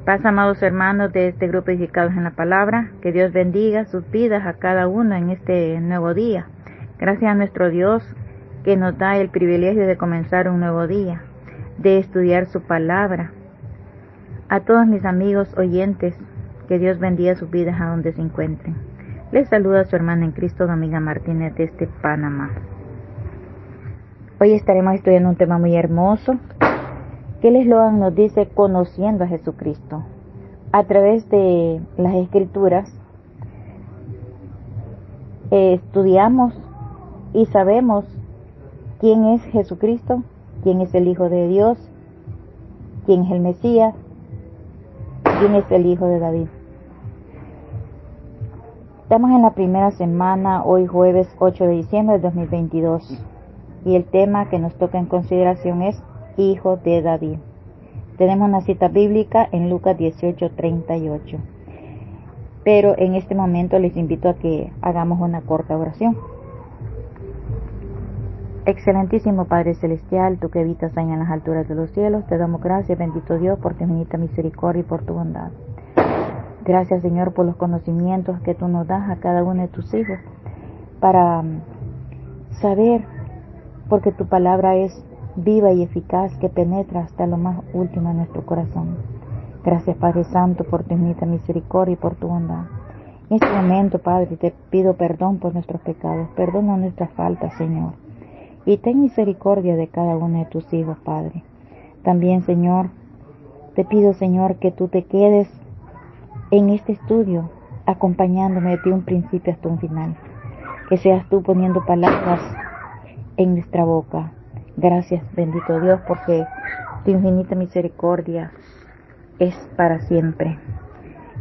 Paz, amados hermanos de este grupo Edificados en la Palabra, que Dios bendiga sus vidas a cada uno en este nuevo día. Gracias a nuestro Dios que nos da el privilegio de comenzar un nuevo día, de estudiar su palabra. A todos mis amigos oyentes, que Dios bendiga sus vidas a donde se encuentren. Les saluda su hermana en Cristo, Dominga Martínez, desde Panamá. Hoy estaremos estudiando un tema muy hermoso, que el eslogan nos dice conociendo a Jesucristo. A través de las Escrituras estudiamos y sabemos quién es Jesucristo, quién es el Hijo de Dios, quién es el Mesías, quién es el Hijo de David. Estamos en la primera semana, hoy jueves 8 de diciembre de 2022, y el tema que nos toca en consideración es Hijo de David. Tenemos una cita bíblica en Lucas 18:38. Pero en este momento les invito a que hagamos una corta oración. Excelentísimo Padre Celestial, tú que habitas allá en las alturas de los cielos, te damos gracias, bendito Dios, por tu infinita misericordia y por tu bondad. Gracias, Señor, por los conocimientos que tú nos das a cada uno de tus hijos para saber, porque tu palabra es viva y eficaz, que penetra hasta lo más último de nuestro corazón. Gracias, Padre Santo, por tu infinita misericordia y por tu bondad. En este momento, Padre, te pido perdón por nuestros pecados, perdona nuestras faltas, Señor, y ten misericordia de cada uno de tus hijos, Padre. También, Señor, te pido, Señor, que tú te quedes en este estudio, acompañándome de un principio hasta un final, que seas tú poniendo palabras en nuestra boca. Gracias, bendito Dios, porque tu infinita misericordia es para siempre.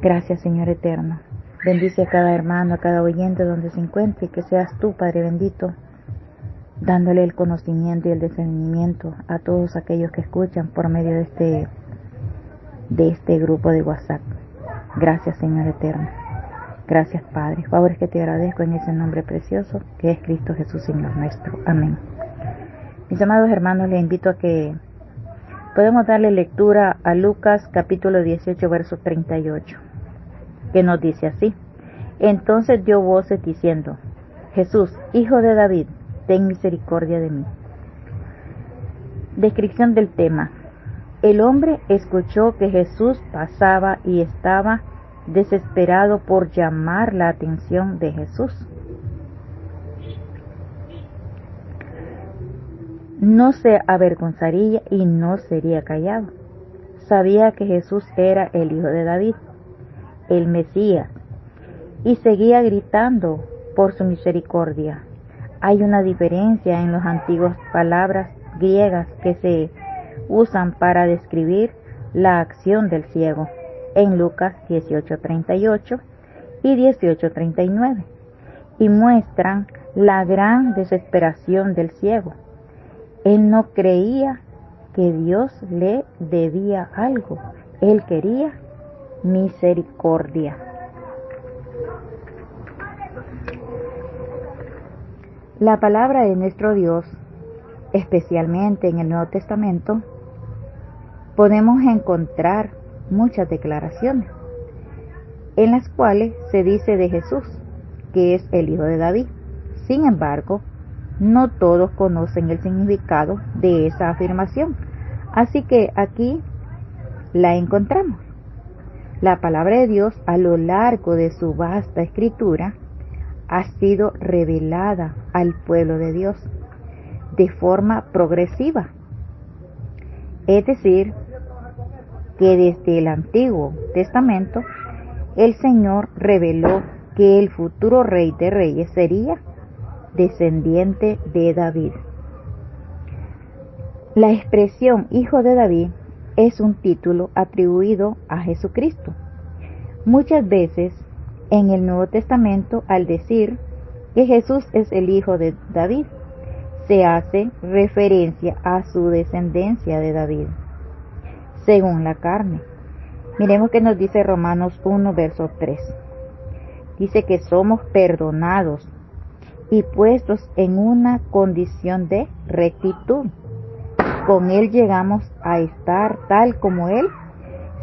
Gracias, Señor eterno. Bendice a cada hermano, a cada oyente donde se encuentre, y que seas tú, Padre bendito, dándole el conocimiento y el discernimiento a todos aquellos que escuchan por medio de este grupo de WhatsApp. Gracias, Señor eterno. Gracias, Padre. Favores que te agradezco en ese nombre precioso que es Cristo Jesús, Señor nuestro. Amén. Mis amados hermanos, les invito a que podemos darle lectura a Lucas capítulo 18, verso 38, que nos dice así: Entonces dio voces diciendo: Jesús, Hijo de David, ten misericordia de mí. Descripción del tema. El hombre escuchó que Jesús pasaba y estaba desesperado por llamar la atención de Jesús. No se avergonzaría y no sería callado. Sabía que Jesús era el Hijo de David, el Mesías, y seguía gritando por su misericordia. Hay una diferencia en las antiguas palabras griegas que se usan para describir la acción del ciego en Lucas 18:38 y 18:39, y muestran la gran desesperación del ciego. Él no creía que Dios le debía algo. Él quería misericordia. La palabra de nuestro Dios, especialmente en el Nuevo Testamento, podemos encontrar muchas declaraciones en las cuales se dice de Jesús que es el Hijo de David. Sin embargo, no todos conocen el significado de esa afirmación, así que aquí la encontramos. La palabra de Dios, a lo largo de su vasta escritura, ha sido revelada al pueblo de Dios de forma progresiva. Es decir, que desde el Antiguo Testamento, el Señor reveló que el futuro Rey de Reyes sería descendiente de David. La expresión Hijo de David es un título atribuido a Jesucristo. Muchas veces en el Nuevo Testamento, al decir que Jesús es el Hijo de David, se hace referencia a su descendencia de David, según la carne. Miremos que nos dice Romanos 1, verso 3. Dice que somos perdonados y puestos en una condición de rectitud. Con Él llegamos a estar tal como Él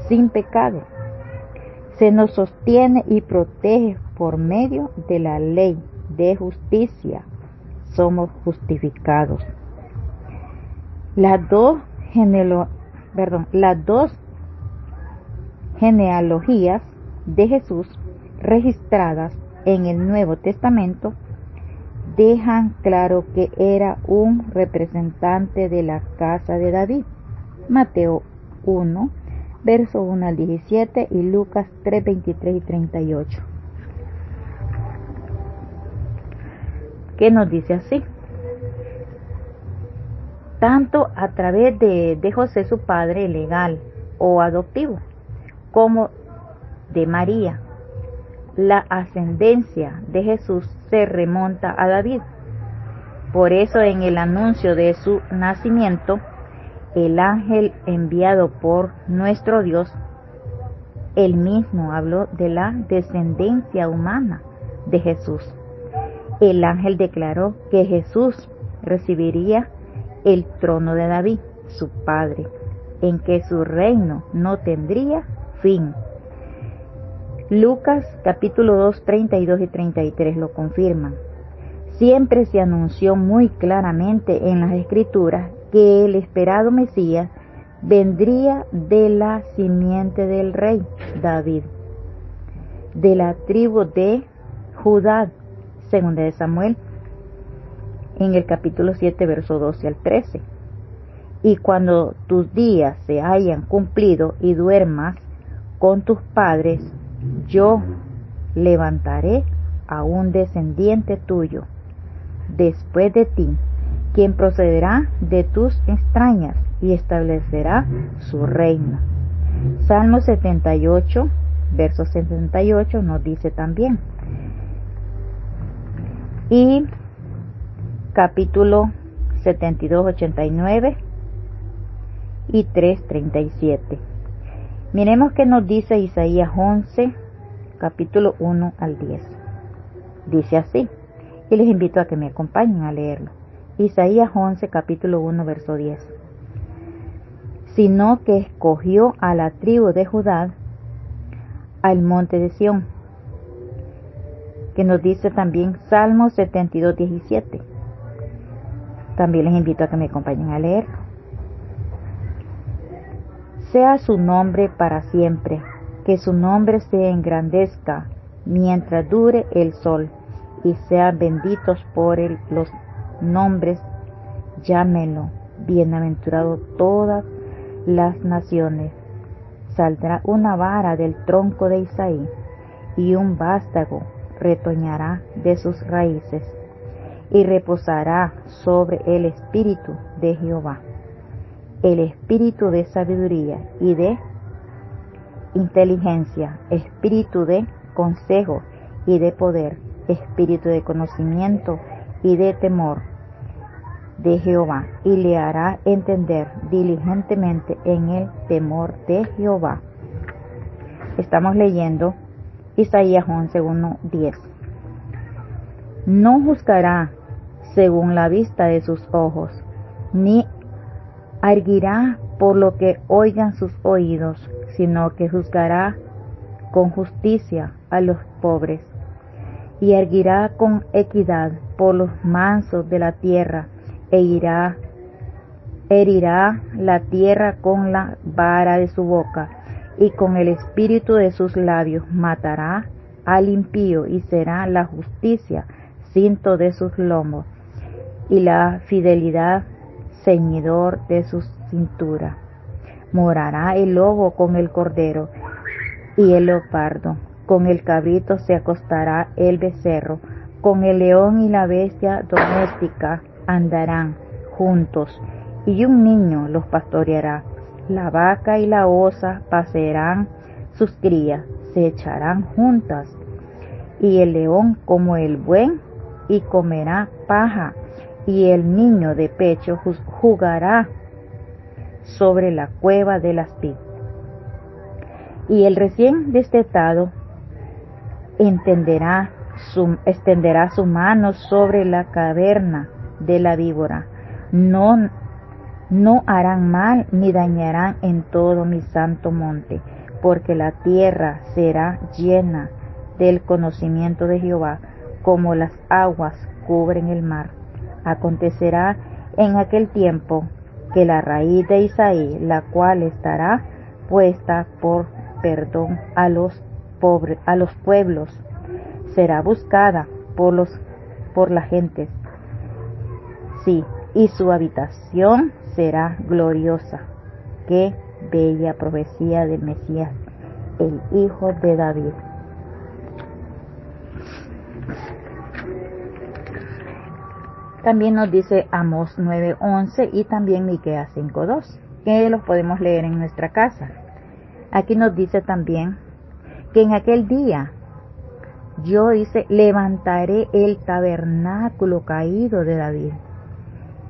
sin pecado. Se nos sostiene y protege por medio de la ley de justicia. Somos justificados. Las dos genealogías de Jesús registradas en el Nuevo Testamento dejan claro que era un representante de la casa de David. Mateo 1, verso 1 al 17 y Lucas 3, 23 y 38. ¿Qué nos dice así? Tanto a través de José, su padre legal o adoptivo, como de María, la ascendencia de Jesús se remonta a David. Por eso en el anuncio de su nacimiento, el ángel enviado por nuestro Dios, él mismo habló de la descendencia humana de Jesús. El ángel declaró que Jesús recibiría el trono de David, su padre, en que su reino no tendría fin. Lucas capítulo 2, 32 y 33 lo confirman. Siempre se anunció muy claramente en las Escrituras que el esperado Mesías vendría de la simiente del rey David, de la tribu de Judá, según de Samuel, en el capítulo 7, verso 12 al 13. Y cuando tus días se hayan cumplido y duermas con tus padres, yo levantaré a un descendiente tuyo después de ti, quien procederá de tus extrañas y establecerá su reino. Salmo 78, verso 78 nos dice también. Y capítulo 72, 89 y 3, 37. Miremos qué nos dice Isaías 11, capítulo 1 al 10. Dice así, y les invito a que me acompañen a leerlo. Isaías 11, capítulo 1, verso 10. Sino que escogió a la tribu de Judá, al monte de Sión, que nos dice también Salmo 72, 17. También les invito a que me acompañen a leerlo. Sea su nombre para siempre, que su nombre se engrandezca mientras dure el sol, y sean benditos por él los nombres, llámenlo bienaventurado todas las naciones. Saldrá una vara del tronco de Isaí, y un vástago retoñará de sus raíces, y reposará sobre el espíritu de Jehová, el espíritu de sabiduría y de inteligencia, espíritu de consejo y de poder, espíritu de conocimiento y de temor de Jehová, y le hará entender diligentemente en el temor de Jehová. Estamos leyendo Isaías 11, 1, 10. No juzgará según la vista de sus ojos, ni arguirá por lo que oigan sus oídos, sino que juzgará con justicia a los pobres, y arguirá con equidad por los mansos de la tierra, e herirá la tierra con la vara de su boca, y con el espíritu de sus labios matará al impío, y será la justicia cinto de sus lomos, y la fidelidad ceñidor de su cintura. Morará el lobo con el cordero, y el leopardo, con el cabrito se acostará el becerro, con el león y la bestia doméstica andarán juntos, y un niño los pastoreará. La vaca y la osa pasearán sus crías, se echarán juntas, y el león como el buen y comerá paja, y el niño de pecho jugará sobre la cueva de las vid. Y el recién destetado extenderá su mano sobre la caverna de la víbora. No harán mal ni dañarán en todo mi santo monte, porque la tierra será llena del conocimiento de Jehová, como las aguas cubren el mar. Acontecerá en aquel tiempo que la raíz de Isaí, la cual estará puesta por perdón a los pueblos, será buscada por las gentes. Sí, y su habitación será gloriosa. Qué bella profecía del Mesías, el hijo de David. También nos dice Amós 9:11 y también Miqueas 5:2, que los podemos leer en nuestra casa. Aquí nos dice también que en aquel día yo levantaré el tabernáculo caído de David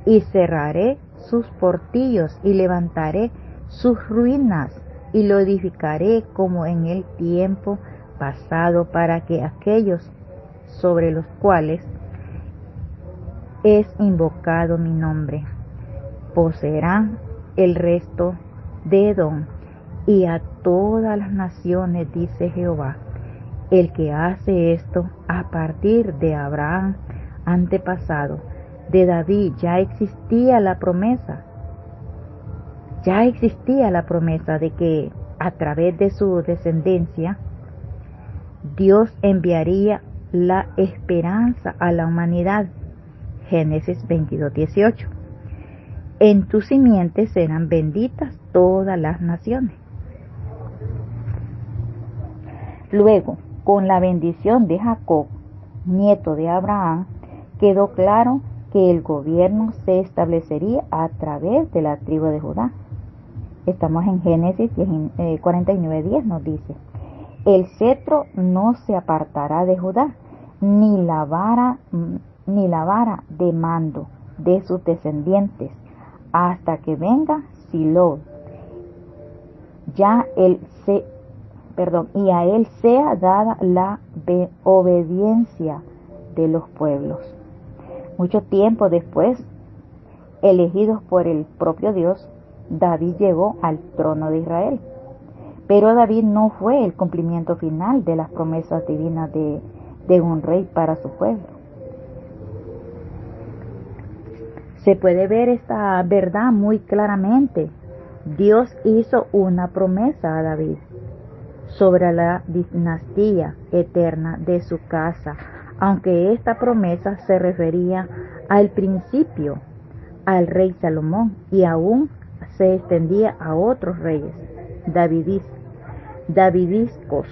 y cerraré sus portillos y levantaré sus ruinas y lo edificaré como en el tiempo pasado, para que aquellos sobre los cuales es invocado mi nombre poseerán el resto de Edom y a todas las naciones, dice Jehová, el que hace esto a partir de Abraham antepasado. De David ya existía la promesa de que a través de su descendencia Dios enviaría la esperanza a la humanidad. Génesis 22:18. En tu simiente serán benditas todas las naciones. Luego, con la bendición de Jacob, nieto de Abraham, quedó claro que el gobierno se establecería a través de la tribu de Judá. Estamos en Génesis 49:10, nos dice: el cetro no se apartará de Judá, ni la vara de mando de sus descendientes, hasta que venga Silo, y a él sea dada la obediencia de los pueblos. Mucho tiempo después, elegidos por el propio Dios, David llegó al trono de Israel. Pero David no fue el cumplimiento final de las promesas divinas de un rey para su pueblo. Se puede ver esta verdad muy claramente. Dios hizo una promesa a David sobre la dinastía eterna de su casa, aunque esta promesa se refería al principio, al rey Salomón, y aún se extendía a otros reyes davidiscos.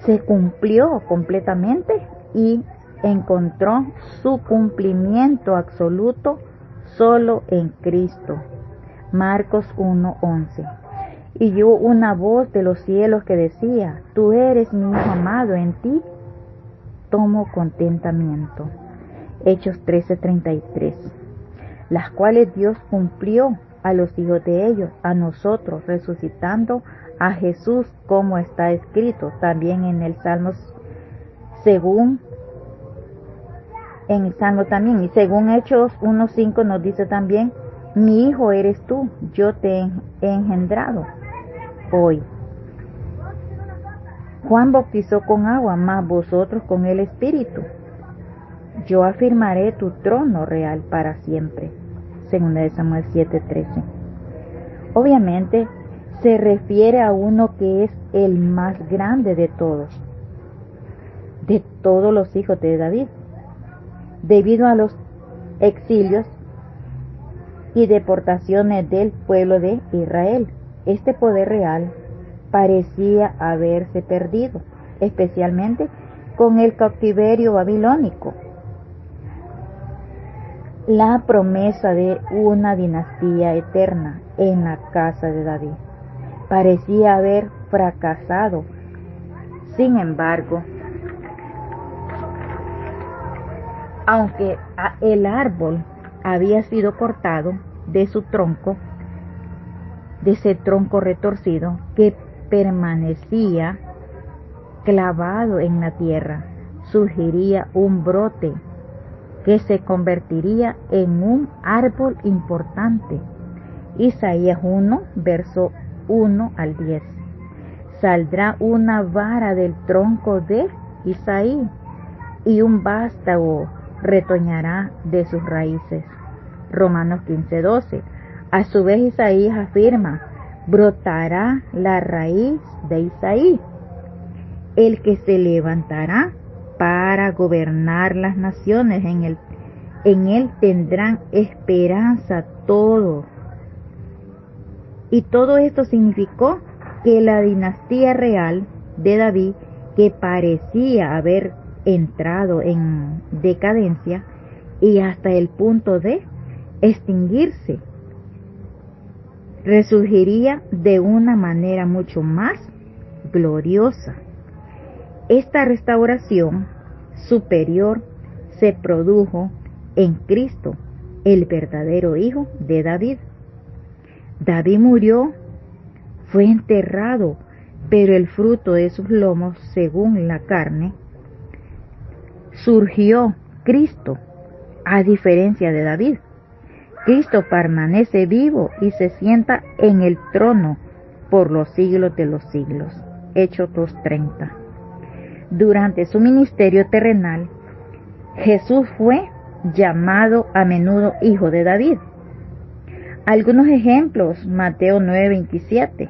Se cumplió completamente y encontró su cumplimiento absoluto solo en Cristo. Marcos 1:11. Y yo una voz de los cielos que decía: tú eres mi hijo amado, en ti tomo contentamiento. Hechos 13:33. Las cuales Dios cumplió a los hijos de ellos, a nosotros, resucitando a Jesús, como está escrito también en el Salmo, en el Salmo también, y según Hechos 1:5 nos dice también: mi hijo eres tú, yo te he engendrado hoy. Juan bautizó con agua, mas vosotros con el Espíritu. Yo afirmaré tu trono real para siempre. Segunda de Samuel 7:13. Obviamente se refiere a uno que es el más grande de todos los hijos de David, debido a los exilios y deportaciones del pueblo de Israel. Este poder real parecía haberse perdido, especialmente con el cautiverio babilónico. La promesa de una dinastía eterna en la casa de David parecía haber fracasado. Sin embargo, aunque el árbol había sido cortado de su tronco, de ese tronco retorcido que permanecía clavado en la tierra, surgiría un brote que se convertiría en un árbol importante. Isaías 1, verso 1 al 10. Saldrá una vara del tronco de Isaí, y un vástago retoñará de sus raíces. Romanos 15:12. A su vez Isaías afirma: brotará la raíz de Isaí, el que se levantará para gobernar las naciones. En él tendrán esperanza todos. Y todo esto significó que la dinastía real de David, que parecía haber entrado en decadencia y hasta el punto de extinguirse, resurgiría de una manera mucho más gloriosa. Esta restauración superior se produjo en Cristo, el verdadero Hijo de David. David murió, fue enterrado, pero el fruto de sus lomos, según la carne, surgió Cristo. A diferencia de David, Cristo permanece vivo y se sienta en el trono por los siglos de los siglos. Hechos 2:30. Durante su ministerio terrenal, Jesús fue llamado a menudo Hijo de David. Algunos ejemplos: Mateo 9:27.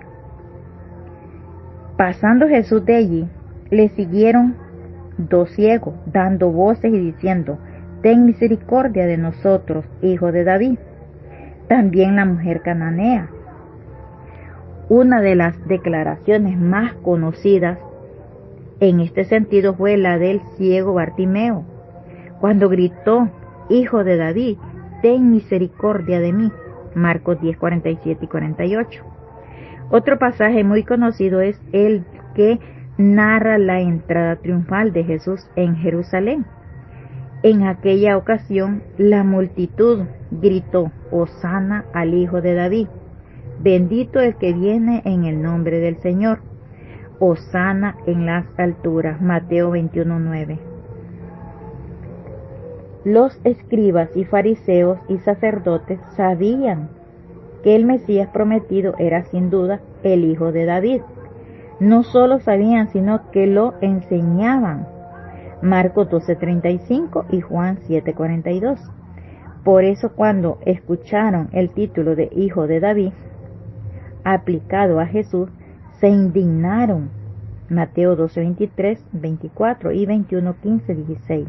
Pasando Jesús de allí, le siguieron 2 ciegos, dando voces y diciendo: ten misericordia de nosotros, Hijo de David. También la mujer cananea. Una de las declaraciones más conocidas en este sentido fue la del ciego Bartimeo, cuando gritó: Hijo de David, ten misericordia de mí. Marcos 10:47 y 48. Otro pasaje muy conocido es el que narra la entrada triunfal de Jesús en Jerusalén. En aquella ocasión, la multitud gritó: Hosana al Hijo de David, bendito el que viene en el nombre del Señor, Hosana en las alturas. Mateo 21:9. Los escribas y fariseos y sacerdotes sabían que el Mesías prometido era sin duda el Hijo de David. No solo sabían, sino que lo enseñaban. Marcos 12:35 y Juan 7:42. Por eso, cuando escucharon el título de Hijo de David aplicado a Jesús, se indignaron. Mateo 12:23, 24 y 21:15, 16.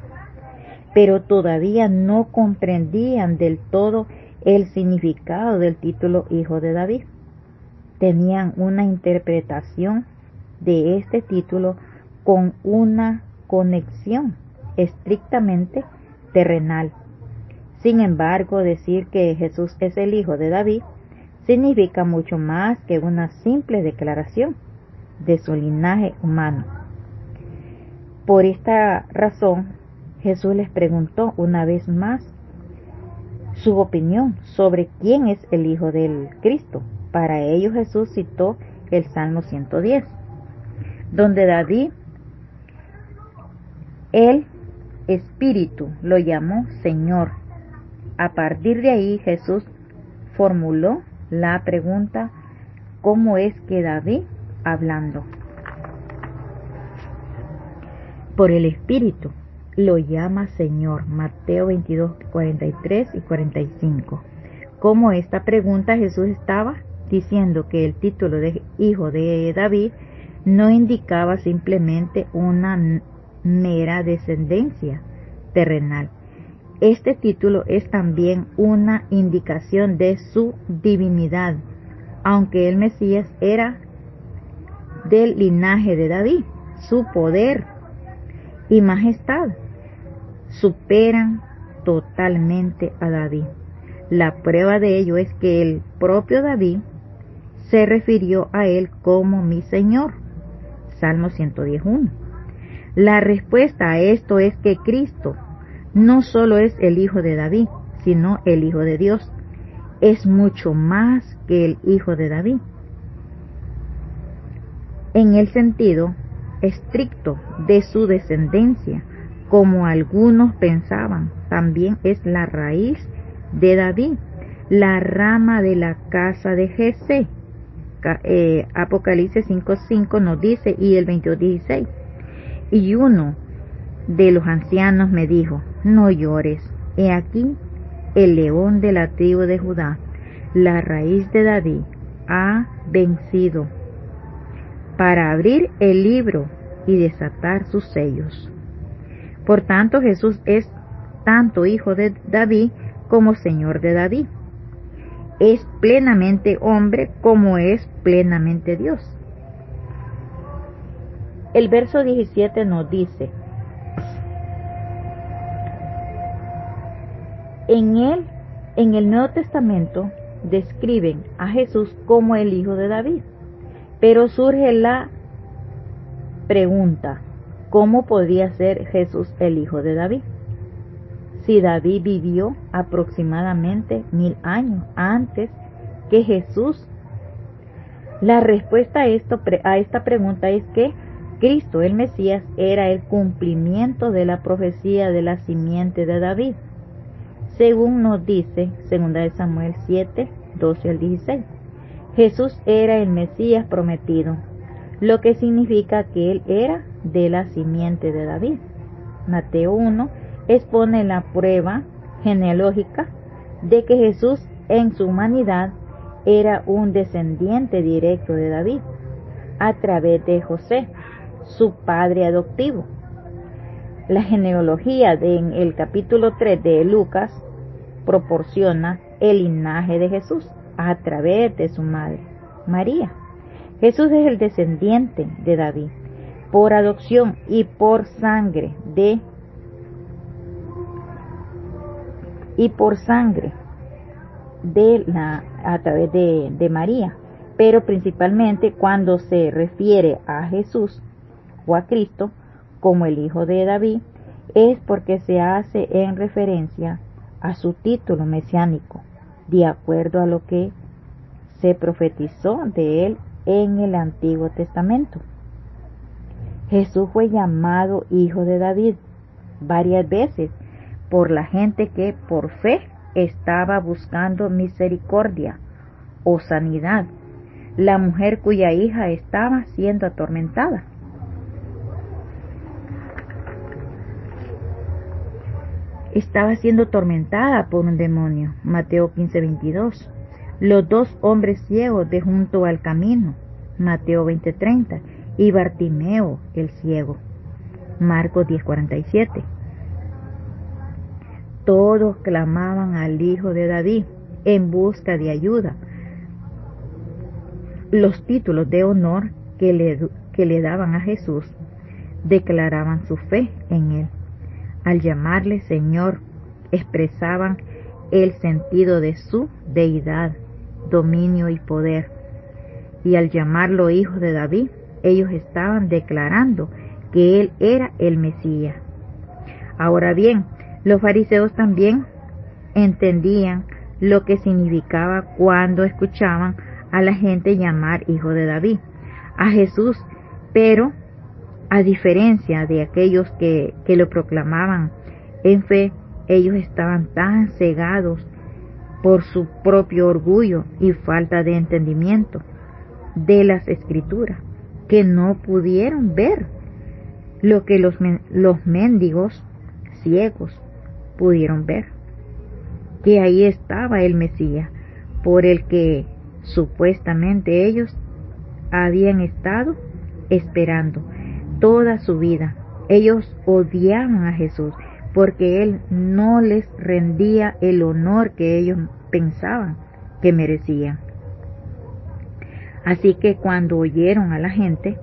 Pero todavía no comprendían del todo el significado del título Hijo de David. Tenían una interpretación de este título con una conexión estrictamente terrenal. Sin embargo, decir que Jesús es el Hijo de David significa mucho más que una simple declaración de su linaje humano. Por esta razón, Jesús les preguntó una vez más su opinión sobre quién es el Hijo del Cristo. Para ello Jesús citó el Salmo 110, donde David, el Espíritu, lo llamó Señor. A partir de ahí Jesús formuló la pregunta: ¿cómo es que David, hablando por el Espíritu, lo llama Señor? Mateo 22:43 y 45. Como esta pregunta, Jesús estaba diciendo que el título de Hijo de David no indicaba simplemente una mera descendencia terrenal. Este título es también una indicación de su divinidad, aunque el Mesías era del linaje de David. Su poder y majestad superan totalmente a David. La prueba de ello es que el propio David se refirió a él como mi Señor. Salmo 110:1. La respuesta a esto es que Cristo no solo es el Hijo de David, sino el Hijo de Dios. Es mucho más que el Hijo de David. En el sentido estricto de su descendencia, como algunos pensaban, también es la raíz de David, la rama de la casa de Jesé. Apocalipsis 5:5 nos dice, y el 22:16, y uno de los ancianos me dijo, no llores, he aquí el león de la tribu de Judá, la raíz de David, ha vencido para abrir el libro y desatar sus sellos. Por tanto, Jesús es tanto hijo de David como señor de David. Es plenamente hombre como es plenamente Dios. El verso 17 nos dice, en el Nuevo Testamento describen a Jesús como el hijo de David, pero surge la pregunta, ¿cómo podría ser Jesús el hijo de David? Si David vivió aproximadamente 1000 años antes que Jesús. La respuesta a esta pregunta es que Cristo, el Mesías, era el cumplimiento de la profecía de la simiente de David, según nos dice 2 Samuel 7, 12 al 16. Jesús era el Mesías prometido, lo que significa que él era de la simiente de David. Mateo 1 expone la prueba genealógica de que Jesús en su humanidad era un descendiente directo de David a través de José, su padre adoptivo. La genealogía en el capítulo 3 de Lucas proporciona el linaje de Jesús a través de su madre, María. Jesús es el descendiente de David por adopción y por sangre a través de María, pero principalmente cuando se refiere a Jesús o a Cristo como el hijo de David, es porque se hace en referencia a su título mesiánico, de acuerdo a lo que se profetizó de él en el Antiguo Testamento. Jesús fue llamado hijo de David varias veces por la gente que por fe estaba buscando misericordia o sanidad, la mujer cuya hija estaba siendo atormentada. Estaba siendo atormentada por un demonio, Mateo 15:22. Los 2 hombres ciegos de junto al camino, Mateo 20:30, y Bartimeo el ciego, Marcos 10:47. Todos clamaban al Hijo de David en busca de ayuda. Los títulos de honor que le daban a Jesús declaraban su fe en él. Al llamarle Señor, expresaban el sentido de su deidad, dominio y poder. Y al llamarlo Hijo de David, ellos estaban declarando que él era el Mesías. Ahora bien, los fariseos también entendían lo que significaba cuando escuchaban a la gente llamar Hijo de David a Jesús, pero a diferencia de aquellos que lo proclamaban en fe, ellos estaban tan cegados por su propio orgullo y falta de entendimiento de las Escrituras, que no pudieron ver lo que los mendigos ciegos pudieron ver, que ahí estaba el Mesías, por el que supuestamente ellos habían estado esperando toda su vida. Ellos odiaban a Jesús porque él no les rendía el honor que ellos pensaban que merecían. Así que cuando oyeron a la gente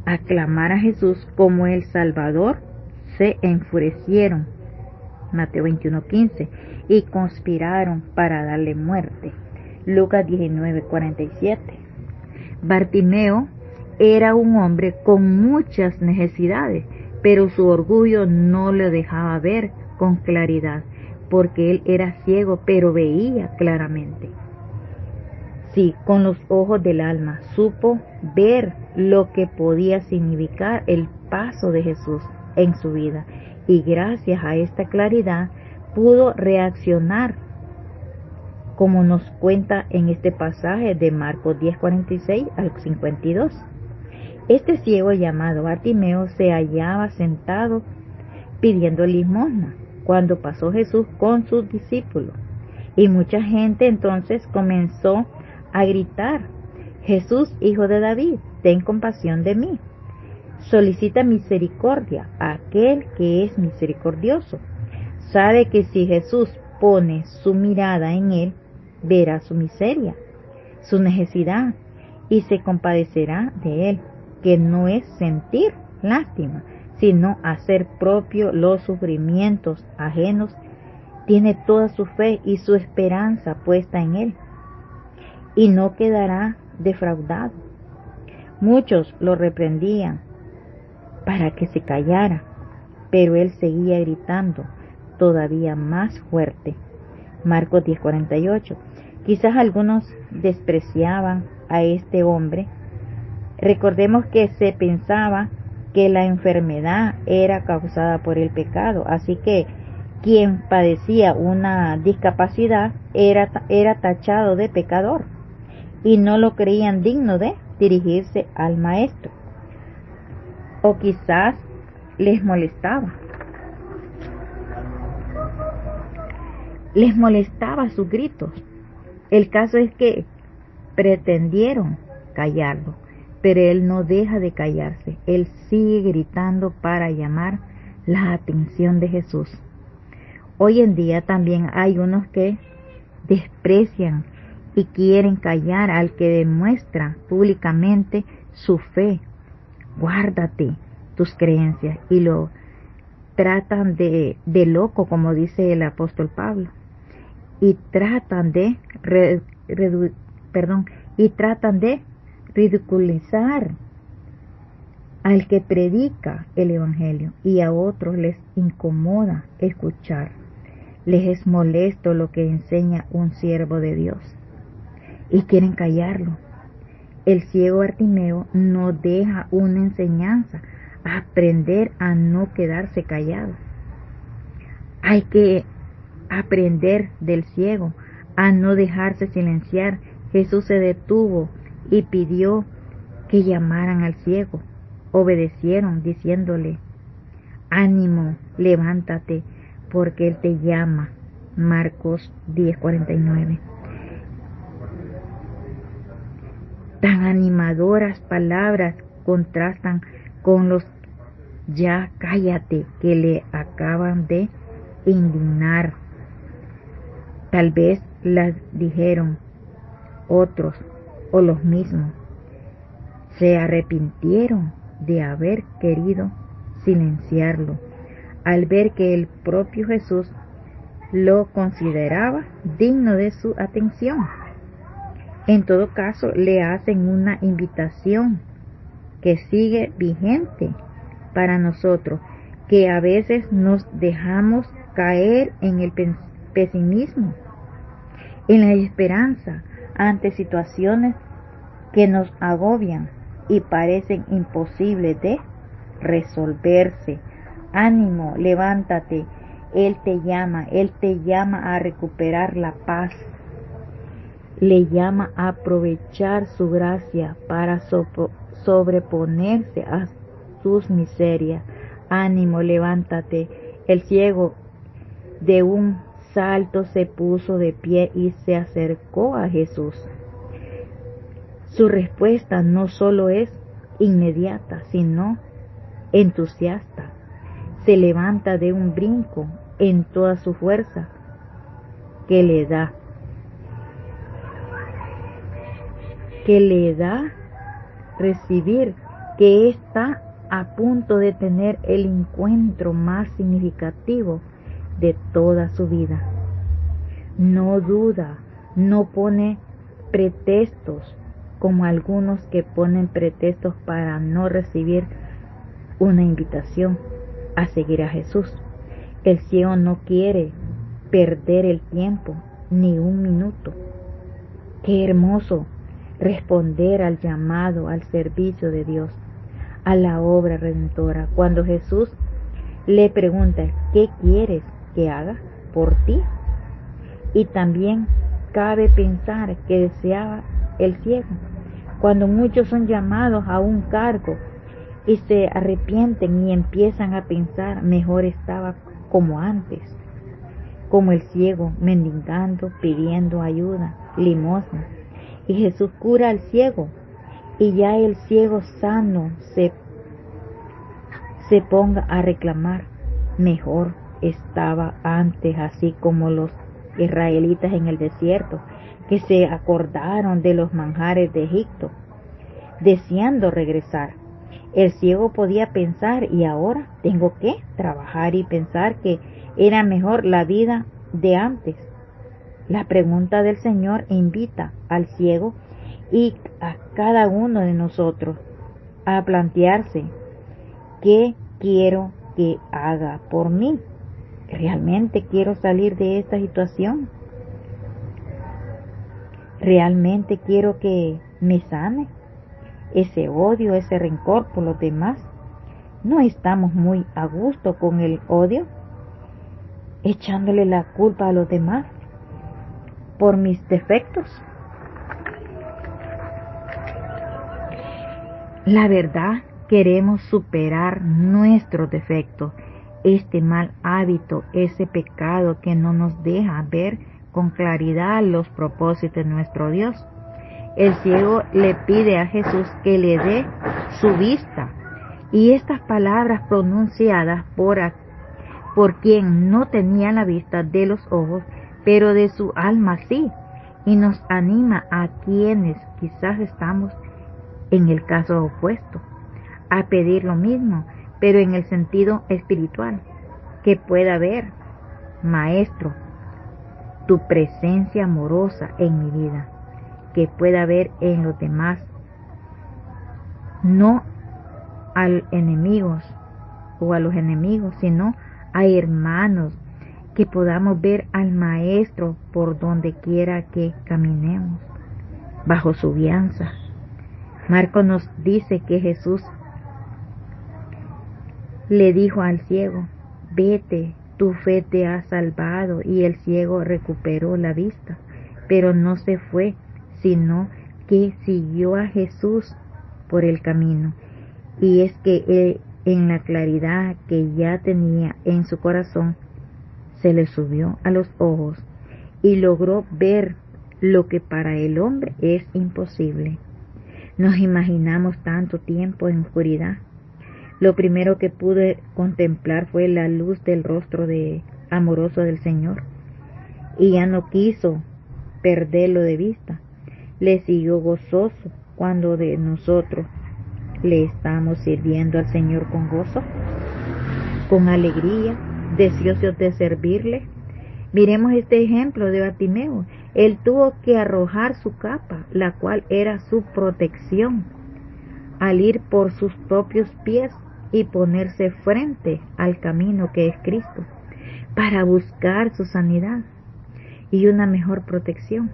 aclamar a Jesús como el Salvador, se enfurecieron, Mateo 21:15, y conspiraron para darle muerte, Lucas 19:47. Bartimeo era un hombre con muchas necesidades, pero su orgullo no lo dejaba ver con claridad, porque él era ciego, pero veía claramente. Sí, con los ojos del alma supo ver lo que podía significar el paso de Jesús en su vida, y gracias a esta claridad pudo reaccionar como nos cuenta en este pasaje de Marcos 10:46 al 52. Este ciego llamado Bartimeo se hallaba sentado pidiendo limosna cuando pasó Jesús con sus discípulos, y mucha gente entonces comenzó a gritar: Jesús, hijo de David, ten compasión de mí. Solicita misericordia a aquel que es misericordioso. Sabe que si Jesús pone su mirada en él, verá su miseria, su necesidad, y se compadecerá de él, que no es sentir lástima, sino hacer propio los sufrimientos ajenos. Tiene toda su fe y su esperanza puesta en él, y no quedará defraudado. Muchos lo reprendían para que se callara, pero él seguía gritando todavía más fuerte. Marcos 10:48. Quizás algunos despreciaban a este hombre. Recordemos que se pensaba que la enfermedad era causada por el pecado, así que quien padecía una discapacidad era tachado de pecador, y no lo creían digno de dirigirse al maestro. O quizás les molestaba sus gritos. El caso es que pretendieron callarlo, pero él no deja de callarse. Él sigue gritando para llamar la atención de Jesús. Hoy en día también hay unos que desprecian y quieren callar al que demuestra públicamente su fe. Guárdate tus creencias, y lo tratan de loco, como dice el apóstol Pablo, y tratan de ridiculizar al que predica el evangelio, y a otros les incomoda escuchar. Les es molesto lo que enseña un siervo de Dios y quieren callarlo. El ciego Bartimeo no deja una enseñanza: aprender a no quedarse callado. Hay que aprender del ciego a no dejarse silenciar. Jesús se detuvo y pidió que llamaran al ciego. Obedecieron diciéndole: ánimo, levántate, porque él te llama. Marcos 10:49. Tan animadoras palabras contrastan con los ya cállate que le acaban de indignar. Tal vez las dijeron otros o los mismos. Se arrepintieron de haber querido silenciarlo al ver que el propio Jesús lo consideraba digno de su atención. En todo caso, le hacen una invitación que sigue vigente para nosotros, que a veces nos dejamos caer en el pesimismo, en la desesperanza ante situaciones que nos agobian y parecen imposibles de resolverse. Ánimo, levántate, Él te llama a recuperar la paz. Le llama a aprovechar su gracia para sobreponerse a sus miserias. Ánimo, levántate. El ciego de un salto se puso de pie y se acercó a Jesús. Su respuesta no solo es inmediata, sino entusiasta. Se levanta de un brinco en toda su fuerza que le da recibir, que está a punto de tener el encuentro más significativo de toda su vida. No duda, no pone pretextos como algunos que ponen pretextos para no recibir una invitación a seguir a Jesús. El ciego no quiere perder el tiempo ni un minuto. Qué hermoso responder al llamado al servicio de Dios, a la obra redentora, cuando Jesús le pregunta: ¿qué quieres que haga por ti? Y también cabe pensar que deseaba el ciego, cuando muchos son llamados a un cargo y se arrepienten y empiezan a pensar, mejor estaba como antes, como el ciego, mendigando, pidiendo ayuda, limosna. Y Jesús cura al ciego, y ya el ciego sano se ponga a reclamar, mejor estaba antes, así como los israelitas en el desierto, que se acordaron de los manjares de Egipto, deseando regresar. El ciego podía pensar, y ahora tengo que trabajar y pensar que era mejor la vida de antes. La pregunta del Señor invita al ciego y a cada uno de nosotros a plantearse, ¿qué quiero que haga por mí? ¿Realmente quiero salir de esta situación? ¿Realmente quiero que me sane ese odio, ese rencor por los demás? ¿No estamos muy a gusto con el odio, echándole la culpa a los demás por mis defectos? La verdad, queremos superar nuestros defectos, este mal hábito, ese pecado que no nos deja ver con claridad los propósitos de nuestro Dios. El ciego le pide a Jesús que le dé su vista, y estas palabras pronunciadas por quien no tenía la vista de los ojos, pero de su alma sí, y nos anima a quienes quizás estamos en el caso opuesto, a pedir lo mismo, pero en el sentido espiritual, que pueda ver, Maestro, tu presencia amorosa en mi vida, que pueda ver en los demás, no a enemigos o a los enemigos, sino a hermanos, que podamos ver al Maestro por donde quiera que caminemos, bajo su guianza. Marcos nos dice que Jesús le dijo al ciego, vete, tu fe te ha salvado, y el ciego recuperó la vista, pero no se fue, sino que siguió a Jesús por el camino. Y es que en la claridad que ya tenía en su corazón, se le subió a los ojos y logró ver lo que para el hombre es imposible. Nos imaginamos tanto tiempo en oscuridad. Lo primero que pude contemplar fue la luz del rostro amoroso del Señor, y ya no quiso perderlo de vista. Le siguió gozoso cuando de nosotros le estamos sirviendo al Señor con gozo, con alegría, deseosos de servirle. Miremos este ejemplo de Bartimeo. Él tuvo que arrojar su capa, la cual era su protección, al ir por sus propios pies y ponerse frente al camino que es Cristo, para buscar su sanidad y una mejor protección.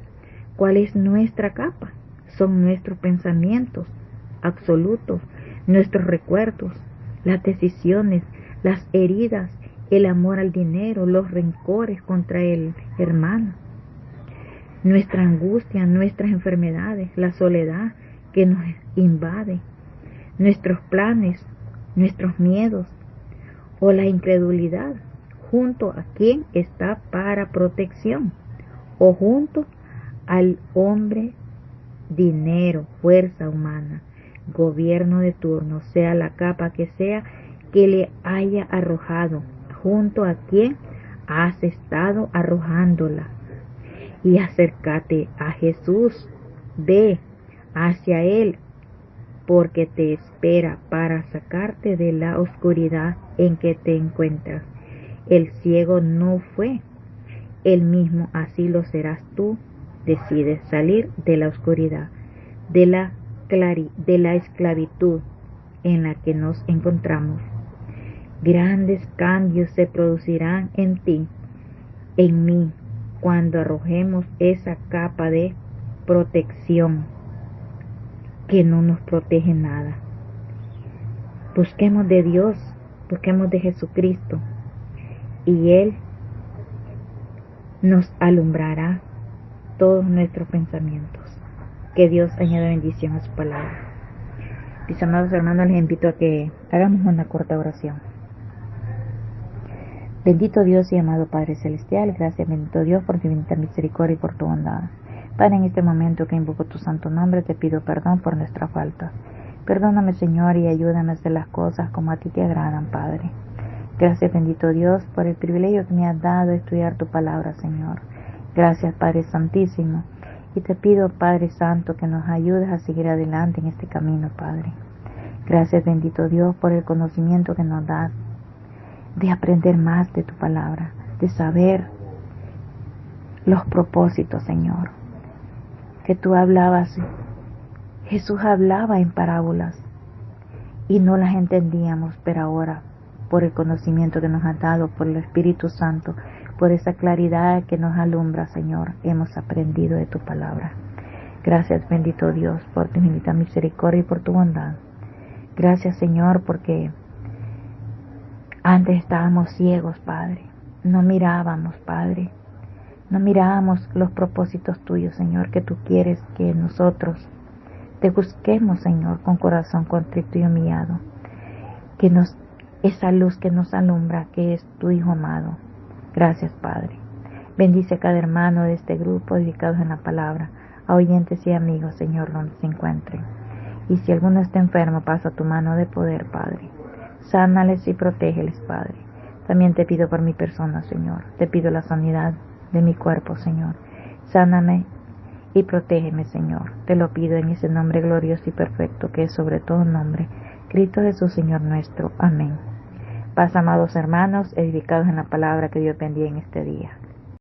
¿Cuál es nuestra capa? Son nuestros pensamientos absolutos, nuestros recuerdos, las decisiones, las heridas, el amor al dinero, los rencores contra el hermano, nuestra angustia, nuestras enfermedades, la soledad que nos invade, nuestros planes, nuestros miedos o la incredulidad, junto a quien está para protección, o junto al hombre, dinero, fuerza humana, gobierno de turno, sea la capa que sea que le haya arrojado, junto a quien has estado arrojándola. Y acércate a Jesús, ve hacia Él, porque te espera para sacarte de la oscuridad en que te encuentras. El ciego no fue él mismo, así lo serás tú. Decides salir de la oscuridad, de la esclavitud en la que nos encontramos. Grandes cambios se producirán en ti, en mí, cuando arrojemos esa capa de protección que no nos protege nada. Busquemos de Dios, busquemos de Jesucristo, y Él nos alumbrará todos nuestros pensamientos. Que Dios añada bendición a su palabra. Mis amados hermanos, les invito a que hagamos una corta oración. Bendito Dios y amado Padre Celestial, gracias bendito Dios por tu infinita misericordia y por tu bondad. Padre, en este momento que invoco tu santo nombre, te pido perdón por nuestra falta. Perdóname, Señor, y ayúdame a hacer las cosas como a ti te agradan, Padre. Gracias bendito Dios por el privilegio que me has dado de estudiar tu palabra, Señor. Gracias, Padre Santísimo. Y te pido, Padre Santo, que nos ayudes a seguir adelante en este camino, Padre. Gracias bendito Dios por el conocimiento que nos das de aprender más de tu palabra, de saber los propósitos, Señor. Que tú hablabas, Jesús hablaba en parábolas y no las entendíamos, pero ahora, por el conocimiento que nos has dado, por el Espíritu Santo, por esa claridad que nos alumbra, Señor, hemos aprendido de tu palabra. Gracias bendito Dios por tu infinita misericordia y por tu bondad. Gracias, Señor, porque antes estábamos ciegos, Padre. No mirábamos, Padre. No mirábamos los propósitos tuyos, Señor, que tú quieres que nosotros te busquemos, Señor, con corazón contrito y humillado. Que esa luz que nos alumbra, que es tu Hijo amado. Gracias, Padre. Bendice a cada hermano de este grupo dedicados en la palabra, a oyentes y amigos, Señor, donde se encuentren. Y si alguno está enfermo, pasa tu mano de poder, Padre. Sánales y protégeles, Padre. También te pido por mi persona, Señor. Te pido la sanidad de mi cuerpo, Señor. Sáname y protégeme, Señor. Te lo pido en ese nombre glorioso y perfecto que es sobre todo nombre, Cristo Jesús, Señor nuestro. Amén. Paz, amados hermanos, edificados en la palabra que Dios bendiga en este día.